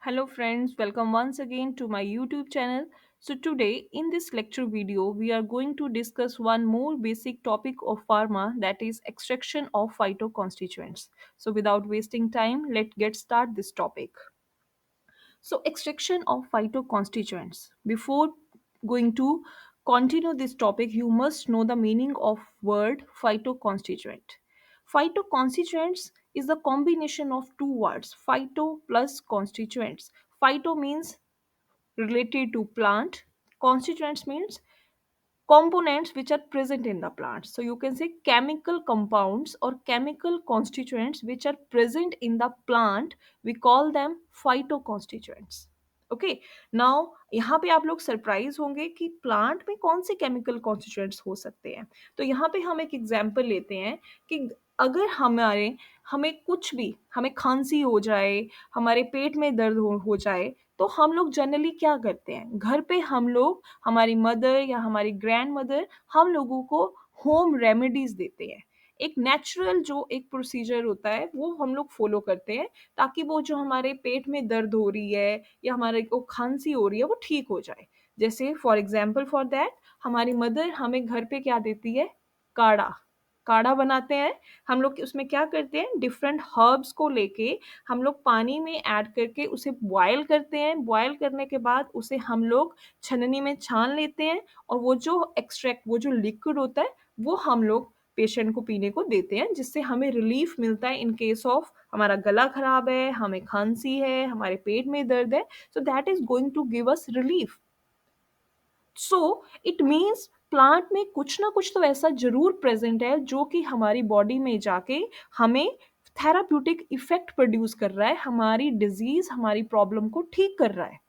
Hello friends, welcome once again to my YouTube channel. So today in this lecture video, we are going to discuss one more basic topic of pharma, that is extraction of phytoconstituents. So without wasting time, let's get start this topic. So extraction of phytoconstituents. Before going to continue this topic, you must know the meaning of word phytoconstituent. Phytoconstituents is the combination of two words, phyto plus constituents. Phyto means related to plant, constituents means components which are present in the plant. So you can say chemical compounds or chemical constituents which are present in the plant, we call them phytoconstituents. Okay now यहाँ पे आप लोग surprise होंगे कि plant में कौन से chemical constituents हो सकते हैं। तो यहाँ पे हम एक एग्जांपल लेते हैं कि अगर हमें कुछ भी हमें खांसी हो जाए, हमारे पेट में दर्द हो जाए, तो हम लोग जनरली क्या करते हैं, घर पे हम लोग हमारी मदर या हमारी ग्रैंड मदर हम लोगों को होम रेमेडीज देते हैं। एक नेचुरल जो एक प्रोसीजर होता है वो हम लोग फॉलो करते हैं ताकि वो जो हमारे पेट में दर्द हो रही है या हमारे को खांसी हो रही है वो ठीक हो जाए। जैसे फॉर एग्जाम्पल फॉर दैट हमारी मदर हमें घर पे क्या देती है, काढ़ा। काढ़ा बनाते हैं हम लोग, उसमें क्या करते हैं, डिफरेंट हर्ब्स को लेके हम लोग पानी में ऐड करके उसे बॉयल करते हैं। बॉयल करने के बाद उसे हम लोग छन्नी में छान लेते हैं और वो जो एक्सट्रैक्ट, वो जो लिक्विड होता है वो हम लोग पेशेंट को पीने को देते हैं, जिससे हमें रिलीफ मिलता है इन केस ऑफ हमारा गला खराब है, हमें खांसी है, हमारे पेट में दर्द है। So that is going to give us relief. So it means plant में कुछ ना कुछ तो ऐसा जरूर प्रेजेंट है जो कि हमारी बॉडी में जाके हमें थेराप्यूटिक इफेक्ट प्रोड्यूस कर रहा है, हमारी डिजीज, हमारी प्रॉब्लम को ठीक कर रहा है।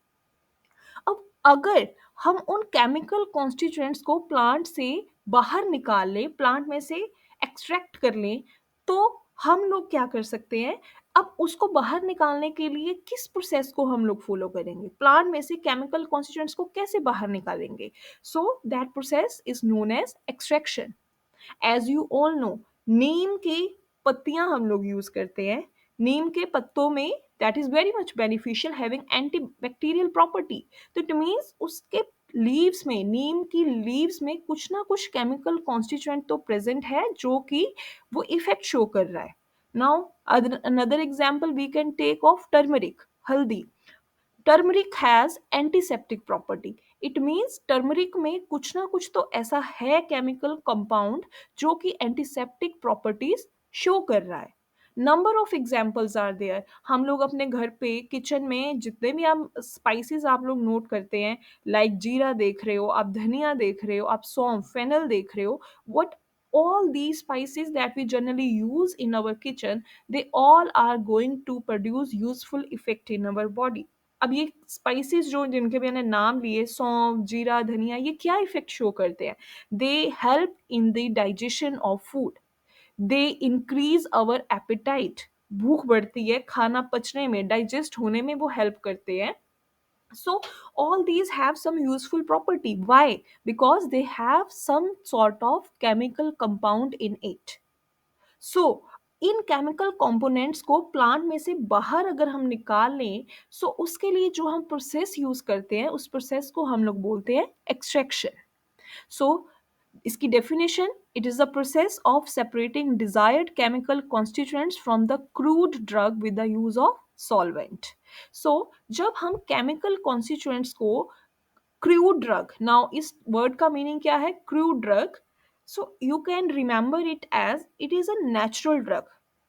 अब अगर हम उन केमिकल कॉन्स्टिट्यूएंट्स को प्लांट से बाहर निकाल लें, प्लांट में से एक्सट्रैक्ट कर लें, तो हम लोग क्या कर सकते हैं। अब उसको बाहर निकालने के लिए किस प्रोसेस को हम लोग फॉलो करेंगे, प्लांट में से केमिकल कॉन्स्टिट्यूएंट्स को कैसे बाहर निकालेंगे। So that process is known as extraction. As you all know, नीम की पत्तियां हम लोग यूज करते हैं। नीम के पत्तों में that is very much beneficial, having anti bacterial property. तो इट मीन्स उसके लीव्स में, नीम की लीव्स में कुछ ना कुछ केमिकल कॉन्स्टिट्यूएंट तो प्रेजेंट है जो कि वो इफेक्ट शो कर रहा है। Now another example we can take of turmeric, हल्दी। Turmeric has antiseptic property. It means turmeric में कुछ ना कुछ तो ऐसा है केमिकल कंपाउंड जो कि एंटीसेप्टिक प्रॉपर्टीज शो कर रहा है। Number of examples are there. हम लोग अपने घर पे किचन में जितने भी आप स्पाइसेस आप लोग नोट करते हैं, लाइक जीरा देख रहे हो आप, धनिया देख रहे हो आप, सौंफ, फेनल देख रहे हो, what all these spices that we generally use in our kitchen, they all are going to produce useful effect in our body. अब ये स्पाइसेस जो जिनके भी मैंने नाम लिए, सौंफ, जीरा, धनिया, ये क्या इफेक्ट शो करते हैं। They help in the digestion of food, they increase our appetite, भूख बढ़ती है, खाना पचने में, डाइजेस्ट होने में वो हेल्प करते हैं। So all these have some useful property. Why? Because they have some sort of chemical compound in it. So in chemical components को प्लांट में से बाहर अगर हम निकाल लें, सो उसके लिए जो हम प्रोसेस यूज करते हैं उस प्रोसेस को हम लोग बोलते हैं एक्सट्रैक्शन। सो इसकी definition, it is the process of separating desired chemical constituents from the crude drug with the use of solvent. So जब हम केमिकल कॉन्स्टिट्यूएंट्स को क्रूड ड्रग, नाउ इस वर्ड का मीनिंग क्या है, crude drug. So you can remember it as it is a natural drug,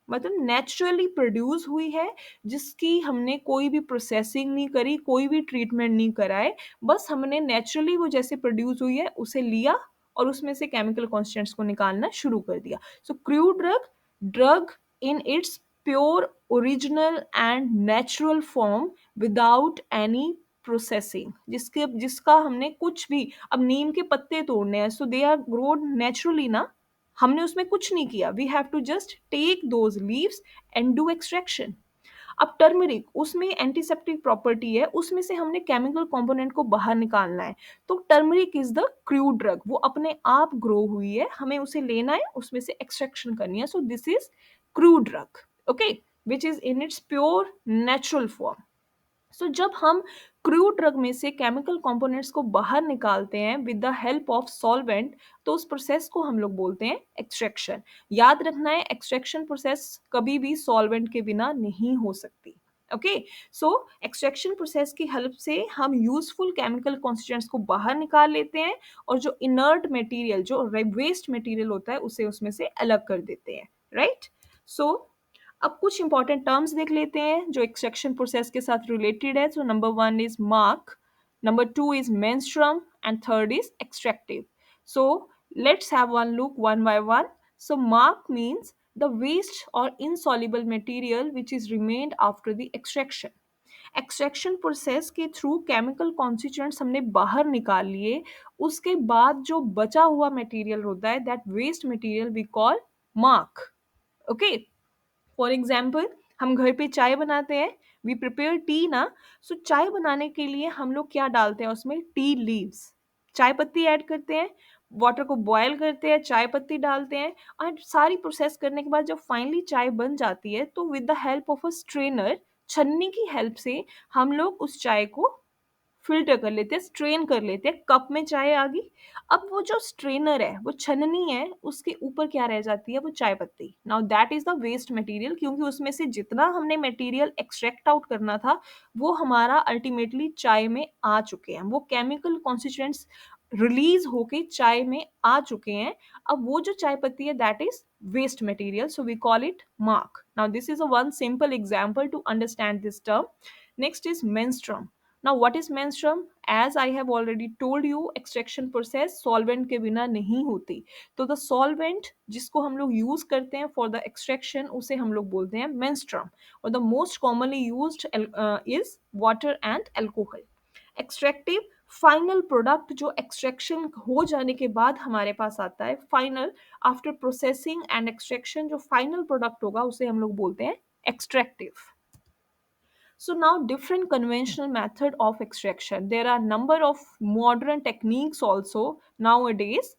मतलब naturally produce हुई है, जिसकी हमने कोई भी प्रोसेसिंग नहीं करी, कोई भी ट्रीटमेंट नहीं कराए, बस हमने नेचुरली वो जैसे प्रोड्यूस हुई है उसे लिया और उसमें से केमिकल कॉन्स्टिट्यूएंट्स को निकालना शुरू कर दिया। So crude drug, drug in its pure original and natural form without any processing, जिसका हमने कुछ भी, अब नीम के पत्ते तोड़ने हैं, so they are grown naturally ना, हमने उसमें कुछ नहीं किया, we have to just take those leaves and do extraction. अब टर्मरिक, उसमें एंटीसेप्टिक प्रॉपर्टी है, उसमें से हमने केमिकल कंपोनेंट को बाहर निकालना है, तो turmeric is the crude drug, वो अपने आप ग्रो हुई है, हमें उसे लेना है, उसमें से एक्सट्रैक्शन करनी है। So this is crude drug, okay, which is in its pure natural form. So जब हम क्रूड ड्रग में से केमिकल कंपोनेंट्स को बाहर निकालते हैं with the help of solvent, तो उस प्रोसेस को हम लोग बोलते हैं एक्सट्रैक्शन। याद रखना है, एक्सट्रैक्शन प्रोसेस कभी भी सॉल्वेंट के बिना नहीं हो सकती। ओके, सो एक्सट्रैक्शन प्रोसेस की हेल्प से हम यूजफुल केमिकल कॉन्स्टिट्यूएंट्स को बाहर निकाल लेते हैं और जो इनर्ट मटेरियल, जो वेस्ट मटेरियल होता है, उसे उसमें से अलग कर देते हैं। राइट, सो अब कुछ इंपॉर्टेंट टर्म्स देख लेते हैं जो एक्सट्रैक्शन प्रोसेस के साथ रिलेटेड है। So number one is mark, number two is menstruum and third is extractive. So let's have one look one by one. So mark means the waste or insoluble material which is remained after the extraction. Extraction process के through chemical constituents हमने बाहर निकाल लिए, उसके बाद जो बचा हुआ मटेरियल होता है, that waste material we call marc. Okay, for example हम घर पे चाय बनाते हैं, वी प्रिपेयर टी ना। सो चाय बनाने के लिए हम लोग क्या डालते हैं उसमें, टी लीव्स, चाय पत्ती ऐड करते हैं, वाटर को बॉयल करते हैं, चाय पत्ती डालते हैं, और सारी प्रोसेस करने के बाद जब फाइनली चाय बन जाती है तो with the help of a strainer, छन्नी की हेल्प से हम लोग उस चाय को फ़िल्टर कर लेते हैं, स्ट्रेन कर लेते हैं, कप में चाय आ गई। अब वो जो स्ट्रेनर है, वो छन्नी है, उसके ऊपर क्या रह जाती है, वो चाय पत्ती। Now that is the waste material, क्योंकि उसमें से जितना हमने मटीरियल एक्सट्रैक्ट आउट करना था, वो हमारा अल्टीमेटली चाय में आ चुके हैं। वो केमिकल कॉन्स्टिट्यूएंट्स रिलीज़ होके चाय में आ चुके हैं। अब वो जो चाय पत्ती है, that is waste material, so we call it mark. Now this is a one simple example to understand this term. Next is menstruum. Now what is menstruum? As I have already told you, extraction process solvent के बिना नहीं होती। तो the solvent जिसको हम लोग use करते हैं for the extraction, उसे हम लोग बोलते हैं menstruum, और the most commonly used is water and alcohol. Extractive, final product जो एक्सट्रैक्शन हो जाने के बाद हमारे पास आता है, final after processing and extraction जो फाइनल प्रोडक्ट होगा उसे हम लोग बोलते हैं extractive. So now different conventional method of extraction. There are number of modern techniques also nowadays.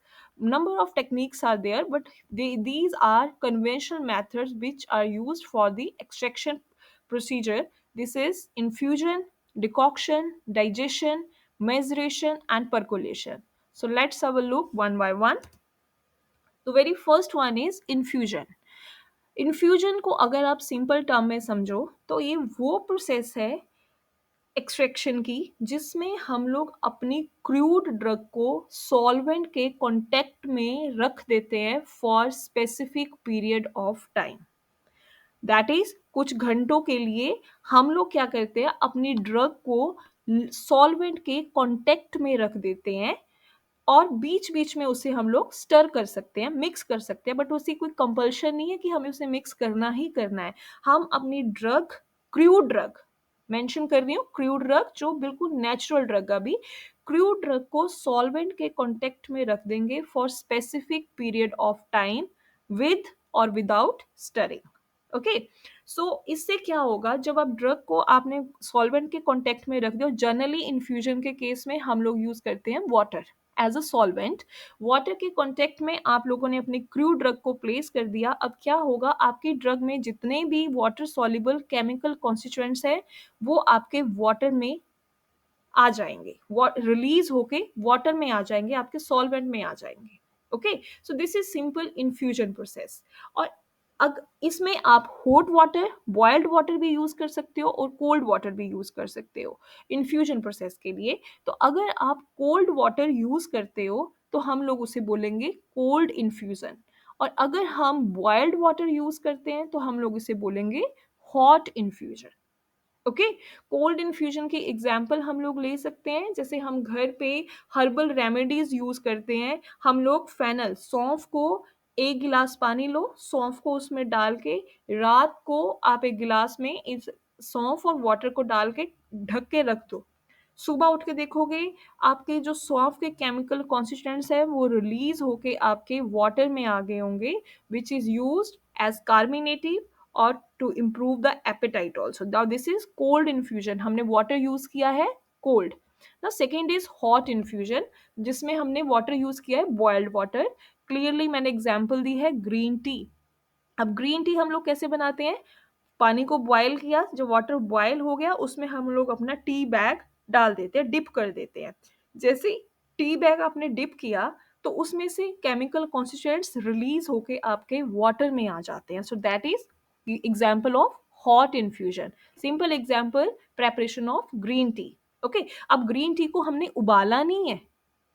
Number of techniques are there, but these are conventional methods which are used for the extraction procedure. This is infusion, decoction, digestion, maceration, and percolation. So let's have a look one by one. The very first one is infusion. Infusion को अगर आप simple term में समझो तो ये वो process है extraction की जिसमें हम लोग अपनी क्रूड ड्रग को सॉल्वेंट के कांटेक्ट में रख देते हैं for specific period of time. That is कुछ घंटों के लिए हम लोग क्या करते हैं, अपनी ड्रग को सॉल्वेंट के कांटेक्ट में रख देते हैं, और बीच बीच में उसे हम लोग स्टर कर सकते हैं, मिक्स कर सकते हैं, बट उसी कोई कंपल्शन नहीं है कि हमें उसे मिक्स करना ही करना है। हम अपनी ड्रग, क्रूड ड्रग मेंशन कर रही हूँ, क्रूड ड्रग जो बिल्कुल नेचुरल ड्रग, अभी क्रूड ड्रग को सॉल्वेंट के कांटेक्ट में रख देंगे for specific period of time with और विदाउट स्टरिंग। ओके, सो इससे क्या होगा, जब आप ड्रग को आपने सॉल्वेंट के कांटेक्ट में रख दिया, जनरली इन्फ्यूजन के केस में हम लोग यूज करते हैं water as a solvent. Water के कांटेक्ट में आप लोगों ने अपनी क्रूड ड्रग को प्लेस कर दिया। अब क्या होगा, आपकी ड्रग में जितने भी वाटर सॉल्युबल केमिकल कॉन्स्टिट्यूएंट्स हैं, वो आपके वाटर में आ जाएंगे, रिलीज होके वाटर में आ जाएंगे, आपके सॉल्वेंट में आ जाएंगे। Okay, so this is simple infusion process. और अग इसमें आप हॉट वाटर, बॉइल्ड वाटर भी यूज कर सकते हो और कोल्ड वाटर भी यूज कर सकते हो इन्फ्यूजन प्रोसेस के लिए। तो अगर आप कोल्ड वाटर यूज करते हो तो हम लोग उसे बोलेंगे कोल्ड इन्फ्यूजन, और अगर हम बॉइल्ड वाटर यूज करते हैं तो हम लोग इसे बोलेंगे hot infusion. Okay, cold infusion की एग्जाम्पल हम लोग ले सकते हैं, जैसे हम घर पे हर्बल रेमेडीज यूज करते हैं। हम लोग फेनल, सौंफ को, एक गिलास पानी लो, सौंफ को उसमें डाल के रात को आप एक गिलास में इस सौंफ और वाटर को डाल के ढक के रख दो। सुबह उठ के देखोगे आपके जो सौंफ के केमिकल कॉन्स्टिट्यूएंट्स है वो रिलीज होके आपके वाटर में आ गए होंगे, which is used as carminative और to improve the appetite also. Now this is cold infusion, हमने वाटर यूज किया है कोल्ड। ना सेकेंड इज हॉट इन्फ्यूजन, जिसमें हमने वाटर यूज किया है बॉइल्ड वाटर। क्लियरली मैंने एग्जाम्पल दी है ग्रीन टी। अब ग्रीन टी हम लोग कैसे बनाते हैं, पानी को बॉयल किया, जब वाटर बॉयल हो गया उसमें हम लोग अपना टी बैग डाल देते हैं, डिप कर देते हैं। जैसे टी बैग आपने डिप किया तो उसमें से केमिकल कॉन्स्टिट्यूएंट्स रिलीज होके आपके वाटर में आ जाते हैं। सो that is example of hot infusion. Simple example, preparation of green tea. Okay, अब ग्रीन टी को हमने उबाला नहीं है,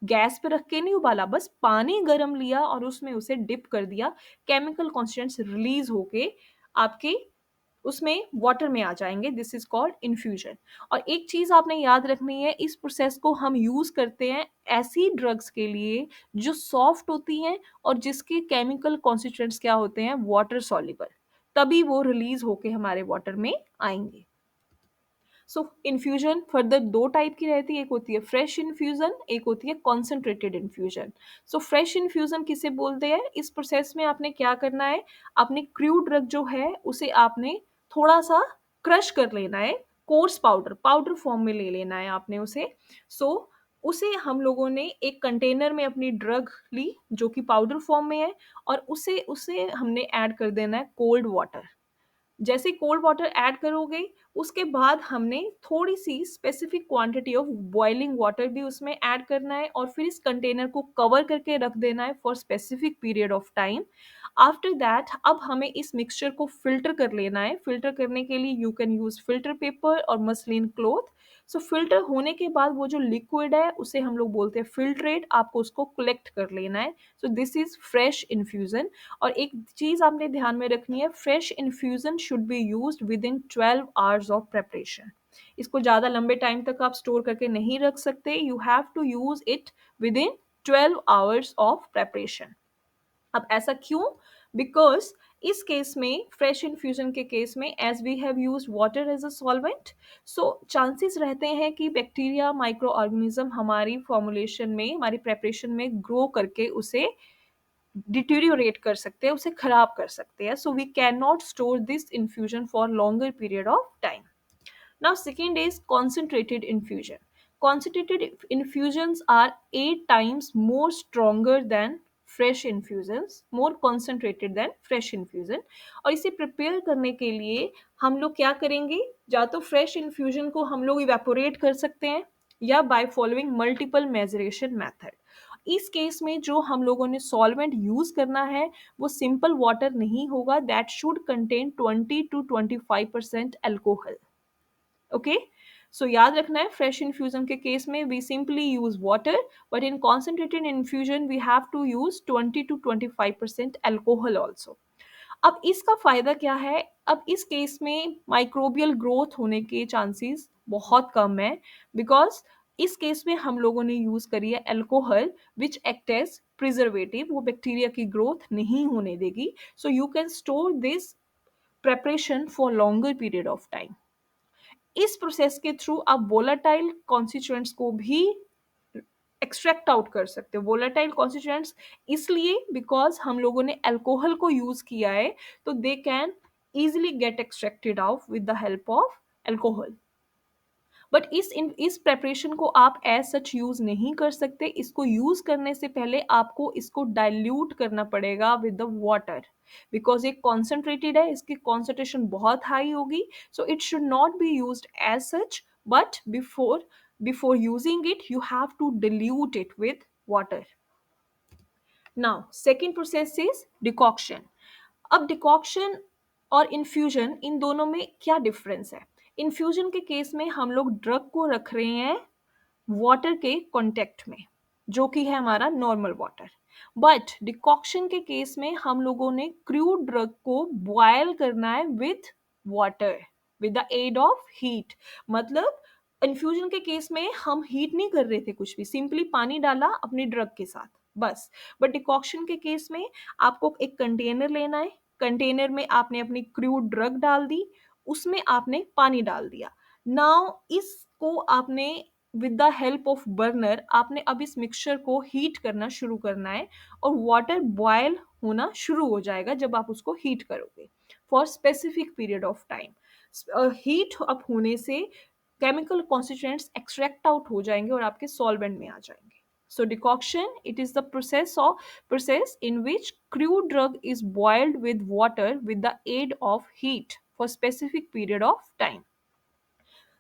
गैस पे रख के नहीं उबाला, बस पानी गर्म लिया और उसमें उसे डिप कर दिया, केमिकल कॉन्स्टिट्यूएंट्स रिलीज होके आपके उसमें वाटर में आ जाएंगे। This is called infusion. और एक चीज आपने याद रखनी है, इस प्रोसेस को हम यूज करते हैं ऐसी ड्रग्स के लिए जो सॉफ्ट होती हैं और जिसके केमिकल कॉन्स्टिट्यूएंट्स क्या होते हैं, वाटर सॉल्युबल, तभी वो रिलीज होके हमारे वाटर में आएंगे। सो इन्फ्यूजन फर्दर दो टाइप की रहती है, एक होती है फ्रेश इन्फ्यूजन, एक होती है concentrated infusion. So fresh infusion किसे बोलते हैं, इस प्रोसेस में आपने क्या करना है, आपने क्रूड ड्रग जो है उसे आपने थोड़ा सा क्रश कर लेना है, कोर्स पाउडर पाउडर फॉर्म में ले लेना है आपने उसे। सो उसे हम लोगों ने एक कंटेनर में अपनी ड्रग ली जो कि पाउडर फॉर्म में है, और उसे उसे हमने ऐड कर देना है कोल्ड वाटर। जैसे कोल्ड वाटर ऐड करोगे उसके बाद हमने थोड़ी सी specific quantity of boiling water भी उसमें ऐड करना है, और फिर इस कंटेनर को कवर करके रख देना है for specific period of time. After that अब हमें इस मिक्सचर को फिल्टर कर लेना है। फिल्टर करने के लिए you can use filter paper और मसलिन क्लॉथ। सो फिल्टर होने के बाद वो जो लिक्विड है उसे हम लोग बोलते हैं फिल्ट्रेट, आपको उसको कलेक्ट कर लेना है। So this is fresh infusion. और एक चीज आपने ध्यान में रखनी है, fresh infusion should be used with in 12 hours of preparation. इसको ज्यादा लंबे टाइम तक आप स्टोर करके नहीं रख सकते, you have to use it within 12 hours of preparation. अब ऐसा क्यों, बिकॉज इस केस में फ्रेश इन्फ्यूजन के केस में as we have used water as a solvent, so chances रहते हैं कि बैक्टीरिया माइक्रो ऑर्गेनिज्म हमारी फॉर्मुलेशन में, हमारी प्रेपरेशन में ग्रो करके उसे डिटेरियोरेट कर सकते हैं, उसे खराब कर सकते हैं। So we can not store this infusion for longer period of time. Now, second is concentrated infusion. Concentrated infusions are 8 times more stronger than fresh infusions, more concentrated than fresh infusion. और इसे prepare करने के लिए हम लोग क्या करेंगे, या तो फ्रेश इन्फ्यूजन को हम लोग इवेपोरेट कर सकते हैं या बाय फॉलोइंग मल्टीपल मेजरेशन मेथड। इस केस में जो हम लोगों ने सॉल्वेंट यूज करना है वो सिंपल वाटर नहीं होगा, that should contain 20 to 25% alcohol. Okay, so याद रखना है फ्रेश इन्फ्यूजन के केस में we simply use water, but in concentrated infusion we have to use 20 to 25% alcohol also. अब इसका फायदा क्या है, अब इस केस में माइक्रोबियल ग्रोथ होने के चांसेस बहुत कम है, बिकॉज इस केस में हम लोगों ने यूज करी है alcohol which act as preservative, वो बैक्टीरिया की ग्रोथ नहीं होने देगी। So you can store this preparation for longer period of time। इस प्रोसेस के थ्रू आप वोलाटाइल कॉन्स्टिट्यूएंट्स को भी एक्सट्रैक्ट आउट कर सकते हो। वोलाटाइल कॉन्स्टिट्यूएंट्स इसलिए बिकॉज हम लोगों ने अल्कोहल को यूज किया है, तो they can easily get extracted out with the help of alcohol। But इस प्रेपरेशन को आप एज सच यूज नहीं कर सकते, इसको यूज करने से पहले आपको इसको डाइल्यूट करना पड़ेगा विद द वाटर, बिकॉज ये कॉन्सेंट्रेटेड है, इसकी कॉन्सेंट्रेशन बहुत हाई होगी। So it should not be use as such, but before using it you have to dilute it with water। Now second process is decoction. अब decoction और infusion, इन दोनों में क्या डिफरेंस है। इन्फ्यूजन के केस में हम लोग ड्रग को रख रहे हैं वाटर के कांटेक्ट में, जो कि है हमारा नॉर्मल वाटर। बट डिकॉक्शन के केस में हम लोगों ने क्रूड ड्रग को बॉयल करना है with water, with the aid of heat. मतलब इन्फ्यूजन के केस में हम हीट नहीं कर रहे थे कुछ भी, सिंपली पानी डाला अपनी ड्रग के साथ बस। बट डिकॉक्शन के केस में आपको एक कंटेनर लेना है, कंटेनर में आपने अपनी क्रूड ड्रग डाल दी, उसमें आपने पानी डाल दिया। नाउ इसको आपने with the help of burner आपने अब इस मिक्सचर को हीट करना शुरू करना है, और वाटर बॉयल होना शुरू हो जाएगा जब आप उसको हीट करोगे for specific period of time. Heat up होने से केमिकल कॉन्स्टिट्यूएंट्स एक्सट्रैक्ट आउट हो जाएंगे और आपके सॉल्वेंट में आ जाएंगे। So decoction, it is the process in which crude drug is boiled with water with the aid of heat for specific period of time.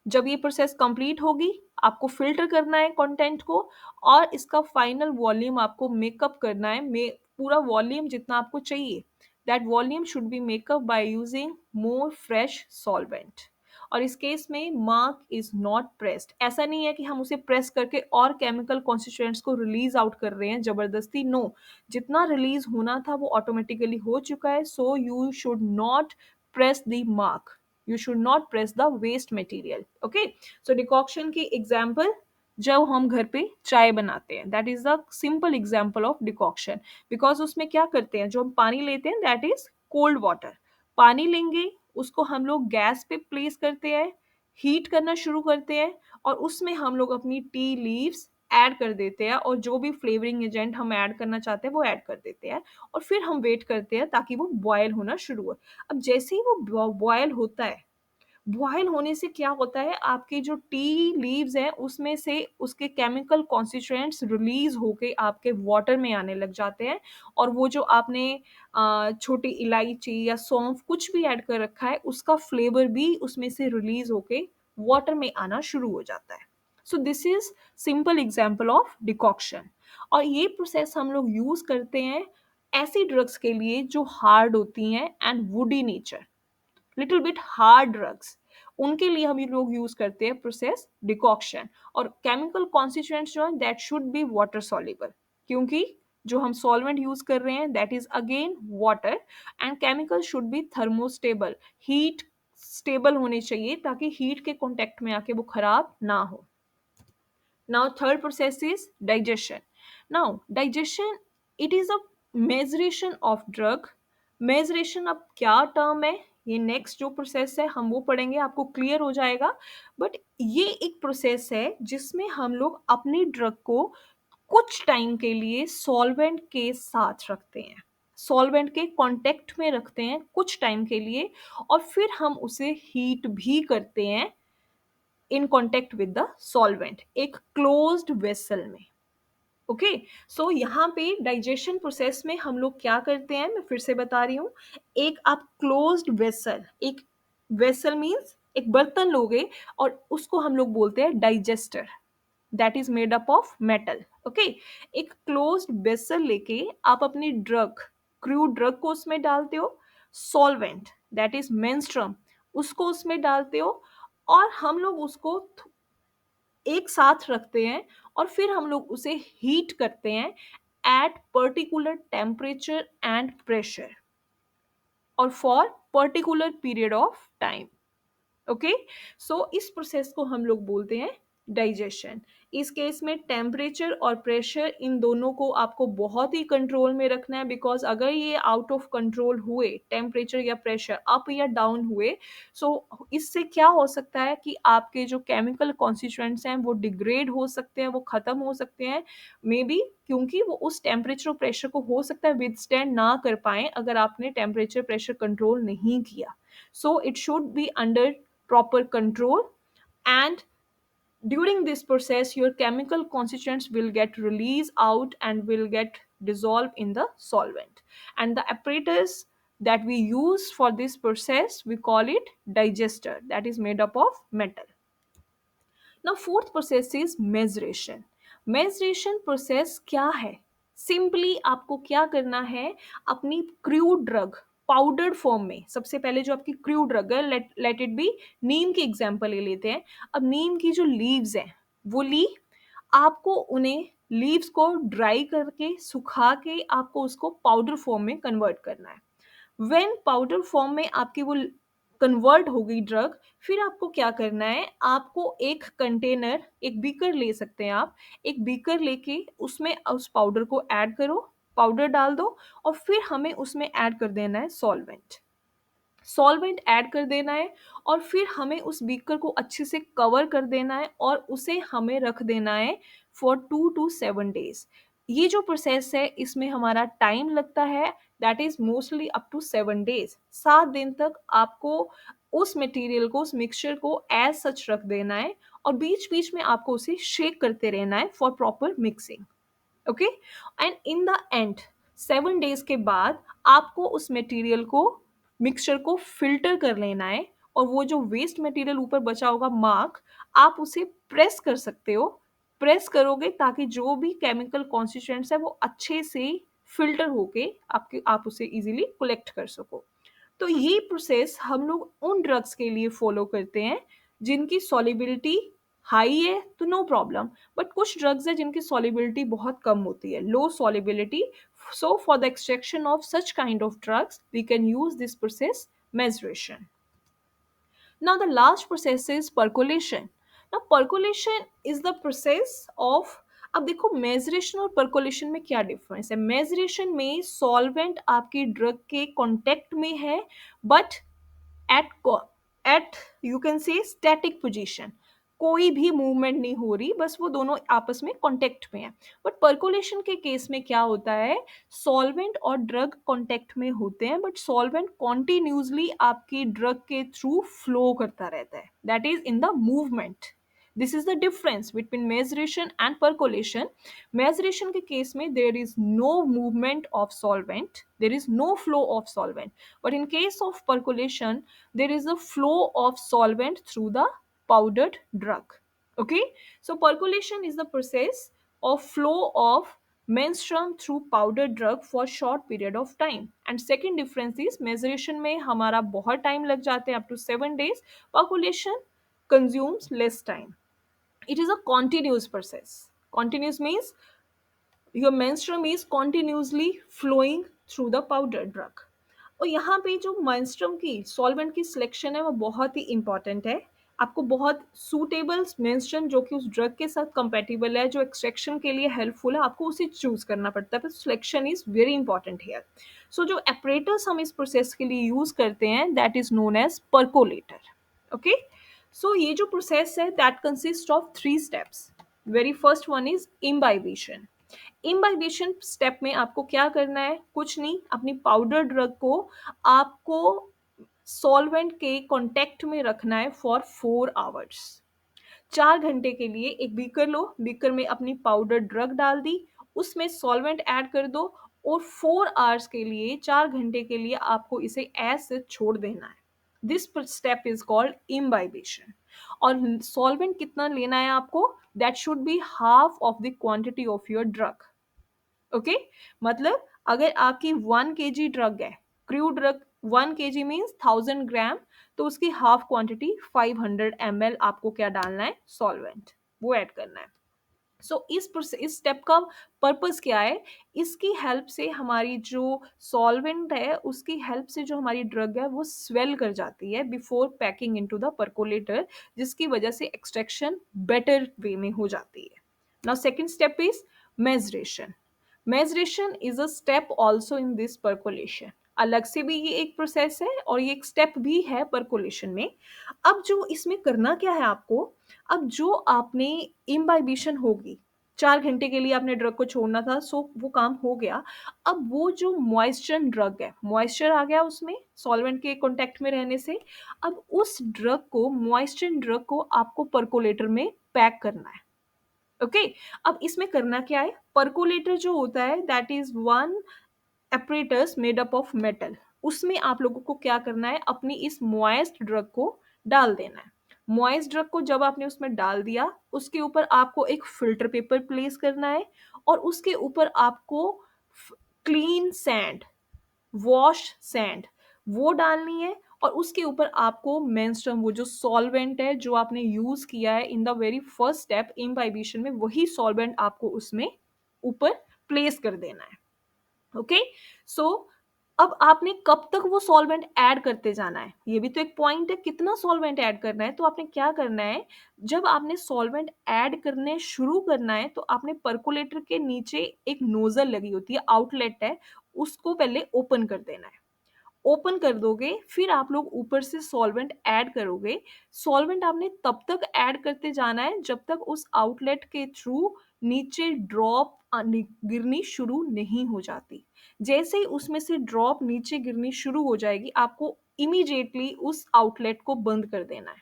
जब ये प्रोसेस कंप्लीट होगी, आपको फिल्टर करना है कंटेंट को, और इसका फाइनल वॉल्यूम आपको मेकअप करना है, पूरा वॉल्यूम जितना आपको चाहिए, that volume should be makeup by using more fresh solvent. और इस केस में मार्क इज नॉट प्रेस्ड, ऐसा नहीं है कि हम उसे प्रेस करके और केमिकल कॉन्स्टिट्यूएंट्स को रिलीज आउट कर रहे हैं जबरदस्ती, नो, जितना रिलीज होना था वो ऑटोमेटिकली हो चुका है। So you should not press the mark, you should not press the waste material. Okay, so decoction की एग्जाम्पल, जब हम घर पे चाय बनाते हैं, that is the simple example of decoction. Because उसमें क्या करते हैं, जो हम पानी लेते हैं दैट इज कोल्ड वाटर, पानी लेंगे, उसको हम लोग गैस पे प्लेस करते हैं, हीट करना शुरू करते हैं, और उसमें हम लोग अपनी टी लीव्स ऐड कर देते हैं, और जो भी फ्लेवरिंग एजेंट हम ऐड करना चाहते हैं वो ऐड कर देते हैं, और फिर हम वेट करते हैं ताकि वो बॉयल होना शुरू हो। अब जैसे ही वो बॉयल होता है, बॉयल होने से क्या होता है, आपके जो टी लीव्स हैं उसमें से उसके केमिकल कॉन्स्टिट्यूएंट्स रिलीज होके आपके वाटर में आने लग जाते हैं, और वो जो आपने छोटी इलायची या सौंफ कुछ भी ऐड कर रखा है, उसका फ्लेवर भी उसमें से रिलीज होके वाटर में आना शुरू हो जाता है। So this is simple example of decoction. और ये प्रोसेस हम लोग यूज करते हैं ऐसी ड्रग्स के लिए जो हार्ड होती हैं and woody nature, little bit hard drugs, उनके लिए हम ये लोग यूज करते हैं प्रोसेस डिकॉक्शन। और केमिकल कॉन्स्टिट्यूएंट्स जो है that should be water soluble, क्योंकि जो हम सॉल्वेंट यूज कर रहे हैं that is again water, and chemical should be thermostable, heat stable होने चाहिए ताकि हीट के कांटेक्ट में आके वो खराब ना हो। Now, third process is digestion. Now, digestion, it is a maceration of drug. Maceration अब क्या टर्म है, ये नेक्स्ट जो प्रोसेस है हम वो पढ़ेंगे, आपको क्लियर हो जाएगा। बट ये एक प्रोसेस है जिसमें हम लोग अपनी ड्रग को कुछ टाइम के लिए सॉल्वेंट के साथ रखते हैं, सॉल्वेंट के कांटेक्ट में रखते हैं कुछ टाइम के लिए, और फिर हम उसे हीट भी करते हैं in contact with the solvent, एक क्लोज्ड वेसल में। ओके, सो यहाँ पे डाइजेशन प्रोसेस में हम लोग क्या करते हैं, मैं फिर से बता रही हूँ, एक आप क्लोज्ड वेसल, एक वेसल मीन्स एक बर्तन लोगे, और उसको हम लोग बोलते हैं digester, that is made up of metal. Okay, एक क्लोज्ड वेसल लेके आप अपनी ड्रग, क्रूड ड्रग को उसमें डालते हो, सॉल्वेंट दैट इज मेंस्ट्रुम उसको उसमें डालते हो, और हम लोग उसको एक साथ रखते हैं, और फिर हम लोग उसे हीट करते हैं at particular temperature and pressure, और for particular period of time. Okay, so इस प्रोसेस को हम लोग बोलते हैं डाइजेशन। इस केस में टेम्परेचर और प्रेशर इन दोनों को आपको बहुत ही कंट्रोल में रखना है, बिकॉज अगर ये आउट ऑफ कंट्रोल हुए, टेम्परेचर या प्रेशर अप या डाउन हुए, सो इससे क्या हो सकता है कि आपके जो केमिकल कॉन्स्टिट्यूएंट्स हैं वो डिग्रेड हो सकते हैं, वो खत्म हो सकते हैं, मे बी क्योंकि वो उस टेम्परेचर और प्रेशर को हो सकता है विदस्टैंड ना कर पाए अगर आपने टेम्परेचर प्रेशर कंट्रोल नहीं किया। सो it should be under proper control, and during this process your chemical constituents will get released out and will get dissolved in the solvent, and the apparatus that we use for this process we call it digester, that is made up of metal. Now fourth process is maceration. Maceration process क्या है, simply आपको क्या करना है, अपनी crude drug powdered form में, सबसे पहले जो आपकी क्रूड ड्रग है, लेट इट बी नीम की एग्जांपल ले लेते हैं। अब नीम की जो लीव्स हैं वो ली, आपको उन्हें लीव्स को ड्राई करके सुखा के आपको उसको पाउडर फॉर्म में कन्वर्ट करना है। व्हेन पाउडर फॉर्म में आपकी वो कन्वर्ट हो गई ड्रग, फिर आपको क्या करना है, आपको एक कंटेनर, एक बीकर ले सकते हैं आप, एक बीकर लेके उसमें उस पाउडर को ऐड करो, पाउडर डाल दो, और फिर हमें उसमें ऐड कर देना है सॉल्वेंट, सॉल्वेंट ऐड कर देना है, और फिर हमें उस बीकर को अच्छे से कवर कर देना है, और उसे हमें रख देना है फॉर 2 to 7 days। ये जो प्रोसेस है इसमें हमारा टाइम लगता है, that is mostly up to 7 days, 7 दिन तक आपको उस मटेरियल को, उस मिक्सचर को एज सच रख देना है, और बीच बीच में आपको उसे शेक करते रहना है for proper mixing. Okay, and in the end 7 days के बाद आपको उस मटेरियल को मिक्सचर को फिल्टर कर लेना है और वो जो वेस्ट मटेरियल ऊपर बचा होगा मार्क, आप उसे प्रेस कर सकते हो। प्रेस करोगे ताकि जो भी केमिकल कॉन्स्टिट्यूएंट्स है वो अच्छे से फिल्टर होके आपके आप उसे इजीली कलेक्ट कर सको। तो ये प्रोसेस हम लोग उन ड्रग्स के लिए फॉलो करते हैं जिनकी सॉल्युबिलिटी हाई है तो नो प्रॉब्लम, बट कुछ ड्रग्स है जिनकी सॉल्युबिलिटी बहुत कम होती है, लो solubility. So for the extraction of such kind of drugs, we can use this process maceration. Now the last process is percolation. Now percolation is the process of, अब देखो मेजरेशन और percolation में क्या डिफरेंस है। मेजरेशन में सॉल्वेंट आपकी drug के contact में है, but at at you can say static position, कोई भी मूवमेंट नहीं हो रही, बस वो दोनों आपस में कांटेक्ट में है। बट परकोलेशन के केस में क्या होता है, सॉल्वेंट और ड्रग कांटेक्ट में होते हैं, बट सॉल्वेंट कॉन्टिन्यूसली आपकी ड्रग के थ्रू फ्लो करता रहता है, that is in the movement. This is the difference between maceration and percolation. Maceration के केस में there is no movement of solvent, there is no flow of solvent, but in case of percolation there is a flow of solvent through the powdered drug. Okay, so percolation is the process of flow of menstruum through powdered drug for short period of time, and second difference is मेजरेशन में हमारा बहुत time लग जाते हैं up to 7 days, percolation consumes less time. It is a continuous process. Continuous means your menstruum is continuously flowing through the powder drug. और यहाँ पे जो menstruum की सॉल्वेंट की सिलेक्शन है वो बहुत ही इंपॉर्टेंट है। आपको बहुत सूटेबल menstruum जो कि उस ड्रग के साथ कंपेटिबल है, जो एक्सट्रैक्शन के लिए हेल्पफुल है, आपको उसे चूज करना पड़ता है। पर selection is very important here. So जो एपरेटस हम इस प्रोसेस के लिए यूज करते हैं that is known as percolator. Okay, so ये जो प्रोसेस है that consist of 3 steps. Very first one is imbibition. Imbibition step में आपको क्या करना है, कुछ नहीं, अपनी पाउडर ड्रग को आपको सॉल्वेंट के कांटेक्ट में रखना है फॉर 4 आवर्स। 4 घंटे के लिए एक बीकर लो, बीकर में अपनी पाउडर ड्रग डाल दी, उसमें सॉल्वेंट ऐड कर दो, और 4 आवर्स के लिए, 4 घंटे के लिए आपको इसे ऐसे छोड़ देना है। This step is called imbibition. और सॉल्वेंट कितना लेना है आपको, that should be half of the quantity of your drug. Okay, मतलब अगर आपकी 1 kg ड्रग है, क्रू ड्रग 1 kg मीन्स 1000 ग्राम, तो उसकी हाफ क्वांटिटी 500 ml आपको क्या डालना है, सॉल्वेंट, वो ऐड करना है। सो इस स्टेप का पर्पस क्या है, इसकी हेल्प से हमारी जो सॉल्वेंट है उसकी हेल्प से जो हमारी ड्रग है वो स्वेल कर जाती है before packing into the percolator, जिसकी वजह से एक्सट्रैक्शन बेटर वे में हो जाती है। Now second step is maceration. Maceration is a step also in this percolation. अलग से भी ये एक प्रोसेस है और ये एक स्टेप भी है परकोलेशन में। अब जो इसमें करना क्या है आपको, अब जो आपने इम्बाइबिशन होगी, 4 घंटे के लिए आपने ड्रग को छोड़ना था, सो वो काम हो गया। अब वो जो मॉइस्चर ड्रग है, मॉइस्चर आ गया उसमें सॉल्वेंट के कांटेक्ट में रहने से, अब उस ड्रग को, मॉइस्चर ड्रग को आपको परकोलेटर में पैक करना है। ओके, अब इसमें करना क्या है, परकोलेटर जो होता है that is one apparatus made up of metal, उसमें आप लोगों को क्या करना है, अपनी इस मॉइस्ट ड्रग को डाल देना है। मॉइस्ट ड्रग को जब आपने उसमें डाल दिया, उसके ऊपर आपको एक फिल्टर पेपर प्लेस करना है, और उसके ऊपर आपको क्लीन सैंड, वॉश सैंड, वो डालनी है। और उसके ऊपर आपको मेंस्ट्रुम, वो जो सॉल्वेंट है जो आपने यूज किया है in the very first step imbibition में, वही सॉल्वेंट आपको उसमें ऊपर प्लेस कर देना है। ओके, सो अब आपने कब तक वो सॉल्वेंट ऐड करते जाना है, ये भी तो एक पॉइंट है, कितना सॉल्वेंट ऐड करना है। तो आपने क्या करना है, जब आपने सॉल्वेंट ऐड करने शुरू करना है तो आपने परकोलेटर के नीचे एक नोजल लगी होती है, आउटलेट है, उसको पहले ओपन कर देना है। ओपन कर दोगे, फिर आप लोग ऊपर से सॉल्वेंट ऐड करोगे। सॉल्वेंट आपने तब तक ऐड करते जाना है जब तक उस आउटलेट के थ्रू नीचे ड्रॉप गिरनी शुरू नहीं हो जाती। जैसे ही उसमें से ड्रॉप नीचे गिरनी शुरू हो जाएगी, आपको इमीडिएटली उस आउटलेट को बंद कर देना है।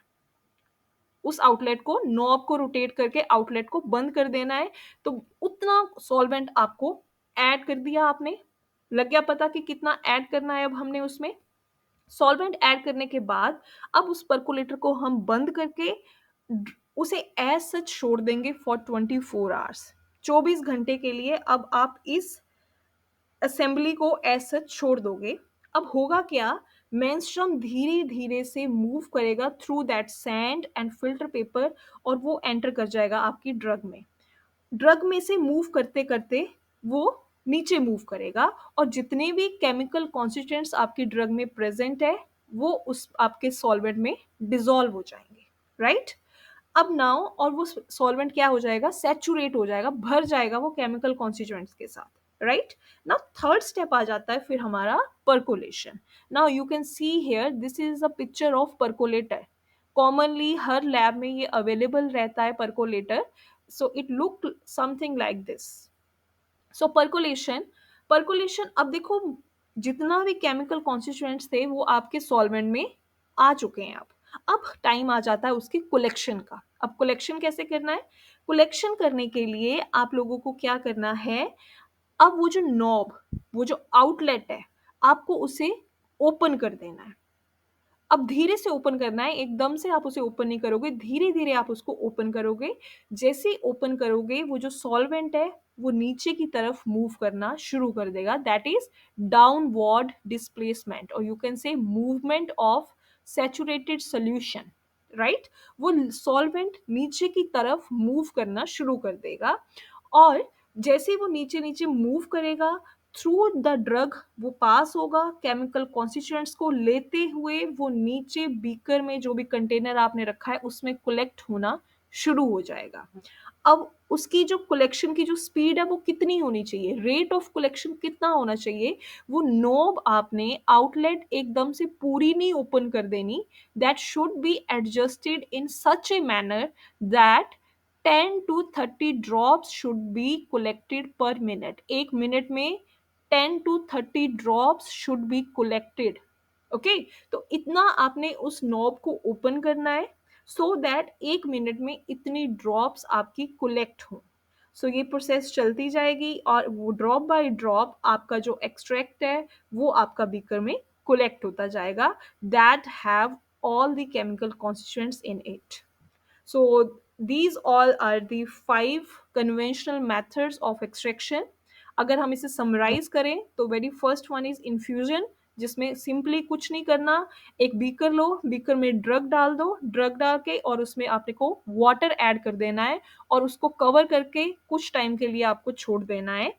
उस आउटलेट को, नॉब को रोटेट करके आउटलेट को बंद कर देना है। तो उतना सॉल्वेंट आपको ऐड कर दिया आपने, लग गया पता कि कितना ऐड करना है अब हमने उसमें। सॉल्वेंट ऐड करने के बाद अब उस परकोलेटर को हम बंद करके उसे एज सच छोड़ देंगे फॉर 24 आवर्स। 24 घंटे के लिए अब आप इस असेंबली को एज सच छोड़ दोगे। अब होगा क्या, मेंस्ट्रुम धीरे धीरे से मूव करेगा through that sand and filter paper, और वो एंटर कर जाएगा आपकी ड्रग में। ड्रग में से मूव करते करते वो नीचे मूव करेगा, और जितने भी केमिकल कॉन्स्टिट्यूएंट्स आपकी ड्रग में प्रेजेंट है वो उस आपके सॉल्वेंट में डिसॉल्व हो जाएंगे, राइट। अब नाउ और वो सॉल्वेंट क्या हो जाएगा, सैचुरेट हो जाएगा, भर जाएगा वो केमिकल कॉन्स्टिट्यूएंट्स के साथ, राइट। नाउ थर्ड स्टेप आ जाता है फिर हमारा percolation. Now you can see here, this is a picture of percolator. Commonly her lab में ये अवेलेबल रहता है percolator. So it look something like this. So percolation, percolation अब देखो, जितना भी केमिकल कॉन्स्टिट्यूएंट्स थे वो आपके सॉल्वेंट में आ चुके हैं। अब टाइम आ जाता है उसकी कलेक्शन का। अब कलेक्शन कैसे करना है, कलेक्शन करने के लिए आप लोगों को क्या करना है, अब वो जो नॉब, वो जो आउटलेट है, आपको उसे ओपन कर देना है। अब धीरे से ओपन करना है, एकदम से आप उसे ओपन नहीं करोगे, धीरे धीरे आप उसको ओपन करोगे। जैसे ही ओपन करोगे वो जो सॉल्वेंट है वो नीचे की तरफ मूव करना शुरू कर देगा, दैट इज डाउनवर्ड डिस्प्लेसमेंट, और यू कैन से movement of saturated solution, right. वो सॉल्वेंट नीचे की तरफ मूव करना शुरू कर देगा, और जैसे ही वो नीचे नीचे मूव करेगा, थ्रू द ड्रग वो पास होगा, केमिकल कॉन्स्टिट्यूएंट्स को लेते हुए वो नीचे बीकर में जो भी कंटेनर आपने रखा है उसमें कलेक्ट होना शुरू हो जाएगा। अब उसकी जो कलेक्शन की जो स्पीड है वो कितनी होनी चाहिए, रेट ऑफ कलेक्शन कितना होना चाहिए, वो नोब आपने आउटलेट एकदम से पूरी नहीं ओपन कर देनी, that should be adjusted in such a manner that 10 to 30 drops should be collected पर मिनट। एक मिनट में 10 to 30 drops should be collected. Okay, तो इतना आपने उस नॉब को ओपन करना है, सो दैट एक मिनट में इतनी ड्रॉप्स आपकी कलेक्ट हो। सो ये प्रोसेस चलती जाएगी, और वो ड्रॉप बाय ड्रॉप आपका जो एक्सट्रैक्ट है वो आपका बीकर में कलेक्ट होता जाएगा, that have all the chemical constituents in it. So these all are the 5 conventional methods of extraction. अगर हम इसे समराइज करें तो very first one is infusion, जिसमें सिंपली कुछ नहीं करना, एक बीकर लो, बीकर में ड्रग डाल दो, ड्रग डाल के और उसमें आपने को वाटर ऐड कर देना है, और उसको कवर करके कुछ टाइम के लिए आपको छोड़ देना है,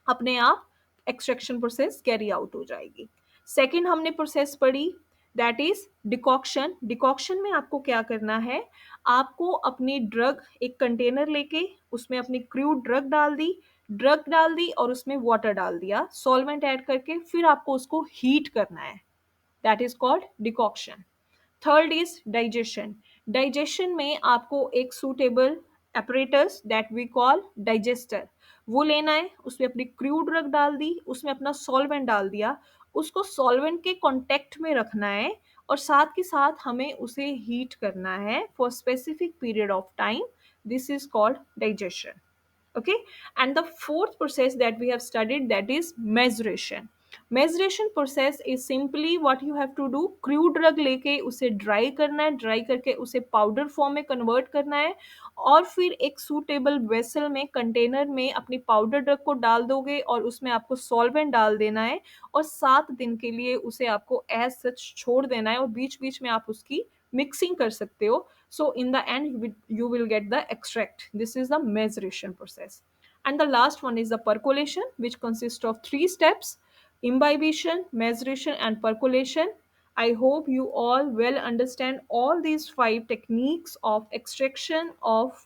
अपने आप एक्सट्रैक्शन प्रोसेस कैरी आउट हो जाएगी। सेकेंड हमने प्रोसेस पढ़ी, दैट इज डिकॉक्शन। डिकॉक्शन में आपको क्या करना है, आपको अपनी ड्रग, एक कंटेनर लेके उसमें अपनी क्रूड ड्रग डाल दी और उसमें वाटर डाल दिया सॉल्वेंट ऐड करके, फिर आपको उसको हीट करना है, that is called decoction. Third is digestion. Digestion में आपको एक suitable apparatus that we call digester वो लेना है, उसमें अपनी क्रूड ड्रग डाल दी, उसमें अपना सॉल्वेंट डाल दिया, उसको सॉल्वेंट के कांटेक्ट में रखना है, और साथ के साथ हमें उसे हीट करना है for specific period of time, this is called digestion. Okay, and the fourth process that we have studied, that is maceration. Maceration process is simply what you have to do, crude drug लेके उसे dry करना है, dry करके उसे powder form में convert करना है, और फिर एक सूटेबल वेसल में, कंटेनर में अपनी पाउडर ड्रग को डाल दोगे और उसमें आपको सॉल्वेंट डाल देना है, और 7 दिन के लिए उसे आपको एज सच छोड़ देना है, और बीच बीच में आप उसकी मिक्सिंग कर सकते हो। So in the end, you will get the extract. This is the maceration process. And the last one is the percolation, which consists of 3 steps: imbibition, maceration, and percolation. I hope you all well understand all these 5 techniques of extraction of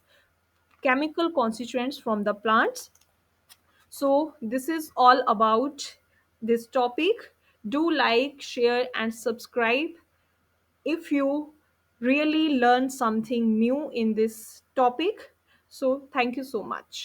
chemical constituents from the plants. So this is all about this topic. Do like, share, and subscribe if you really learn something new in this topic. So, thank you so much.